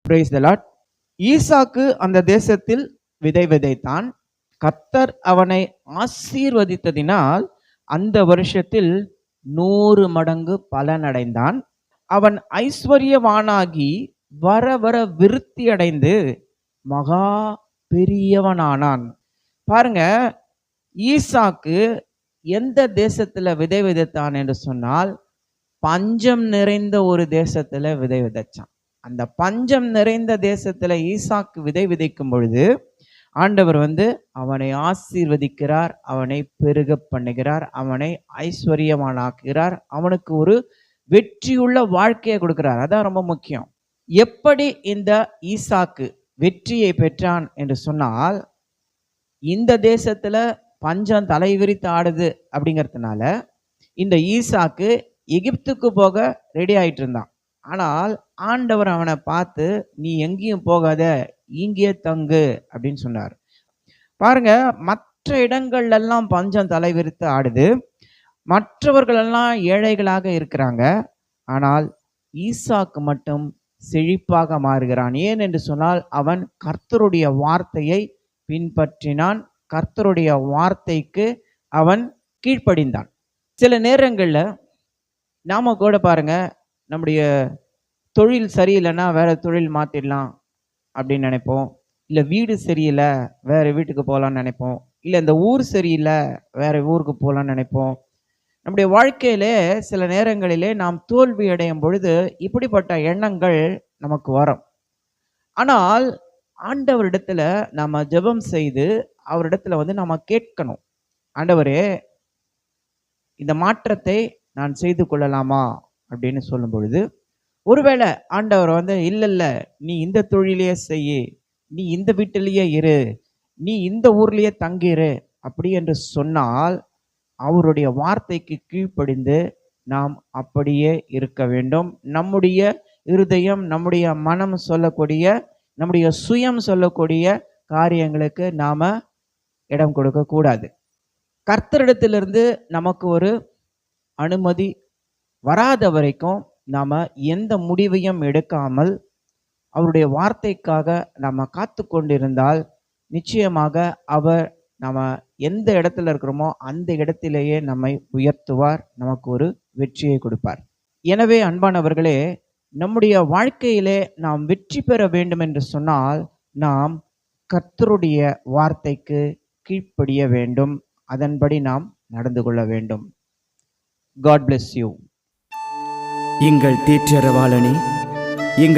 Praise the Lord. ஈசாக்கு அந்த தேசத்தில் விதை விதைத்தான். கர்த்தர் அவனை ஆசீர்வதித்ததினால் அந்த வருஷத்தில் 100 மடங்கு பலனடைந்தான். அவன் ஐஸ்வர்யவானாகி வர வர விருத்தி அடைந்து மகா பெரியவனானான். பாருங்க, ஈசாக்கு எந்த தேசத்துல விதை விதைத்தான் என்று சொன்னால், பஞ்சம் நிறைந்த ஒரு தேசத்துல விதை விதைச்சான். அந்த பஞ்சம் நிறைந்த தேசத்துல ஈசாக்கு விதை விதைக்கும் பொழுது ஆண்டவர் அவனை ஆசீர்வதிக்கிறார், அவனை பெருக பண்ணுகிறார், அவனை ஐஸ்வர்யமானாக்குகிறார், அவனுக்கு ஒரு வெற்றியுள்ள வாழ்க்கையை கொடுக்கிறார். அதான் ரொம்ப முக்கியம். எப்படி இந்த ஈசாக்கு வெற்றியை பெற்றான் என்று சொன்னால், இந்த தேசத்துல பஞ்சம் தலை விரித்து ஆடுது அப்படிங்கிறதுனால இந்த ஈசாக்கு எகிப்துக்கு போக ரெடி ஆயிட்டு இருந்தான். ஆனால் ஆண்டவர் அவனை பார்த்து, நீ எங்கேயும் போகாத, இங்கே தங்கு அப்படின்னு சொன்னார். பாருங்க, மற்ற இடங்கள்ல எல்லாம் பஞ்சம் தலை விரித்து ஆடுது, மற்றவர்கள் எல்லாம் ஏழைகளாக இருக்கிறாங்க. ஆனால் ஈசாக்கு மட்டும் செழிப்பாக மாறுகிறான். ஏன் என்று சொன்னால், அவன் கர்த்தருடைய வார்த்தையை பின்பற்றினான், கர்த்தருடைய வார்த்தைக்கு அவன் கீழ்ப்படிந்தான். சில நேரங்கள்ல நாம கூட பாருங்க, நம்முடைய தொழில் சரியில்லைன்னா வேற தொழில் மாத்திடலாம் அப்படின்னு நினைப்போம். இல்லை வீடு சரியில்லை வேற வீட்டுக்கு போகலான்னு நினைப்போம். இல்லை இந்த ஊர் சரியில்லை வேற ஊருக்கு போகலான்னு நினைப்போம். நம்முடைய வாழ்க்கையிலே சில நேரங்களிலே நாம் தோல்வி அடையும் பொழுது இப்படிப்பட்ட எண்ணங்கள் நமக்கு வரும். ஆனால் ஆண்டவரிடத்துல நாம ஜெபம் செய்து அவரிடத்துல நாம கேட்கணும், ஆண்டவரே இந்த மாற்றத்தை நான் செய்து கொள்ளலாமா அப்படின்னு சொல்லும் பொழுது, ஒருவேளை ஆண்டவர் இல்ல நீ இந்த தொழிலையே செய்யு, நீ இந்த வீட்டிலேயே இரு, நீ இந்த ஊர்லயே தங்கிரு அப்படி என்று சொன்னால், அவருடைய வார்த்தைக்கு கீழ்ப்படிந்து நாம் அப்படியே இருக்க வேண்டும். நம்முடைய இருதயம், நம்முடைய மனம் சொல்லக்கூடிய, நம்முடைய சுயம் சொல்லக்கூடிய காரியங்களுக்கு நாம இடம் கொடுக்க கூடாது. கர்த்தரிடத்திலிருந்து நமக்கு ஒரு அனுமதி வராத வரைக்கும் நாம எந்த முடிவையும் எடுக்காமல் அவருடைய வார்த்தைக்காக நாம காத்து கொண்டிருந்தால், நிச்சயமாக அவர் நம்ம எந்த இடத்துல இருக்கிறோமோ அந்த இடத்திலேயே நம்மை உயர்த்துவார், நமக்கு ஒரு வெற்றியை கொடுப்பார். எனவே அன்பானவர்களே, நம்முடைய வாழ்க்கையிலே நாம் வெற்றி பெற வேண்டும் என்று சொன்னால், நாம் கர்த்தருடைய வார்த்தைக்கு கீழ்ப்படிய வேண்டும், அதன்படி நாம் நடந்து கொள்ள வேண்டும். God bless you. எங்கள் தேற்றரவாளனே, எங்கள்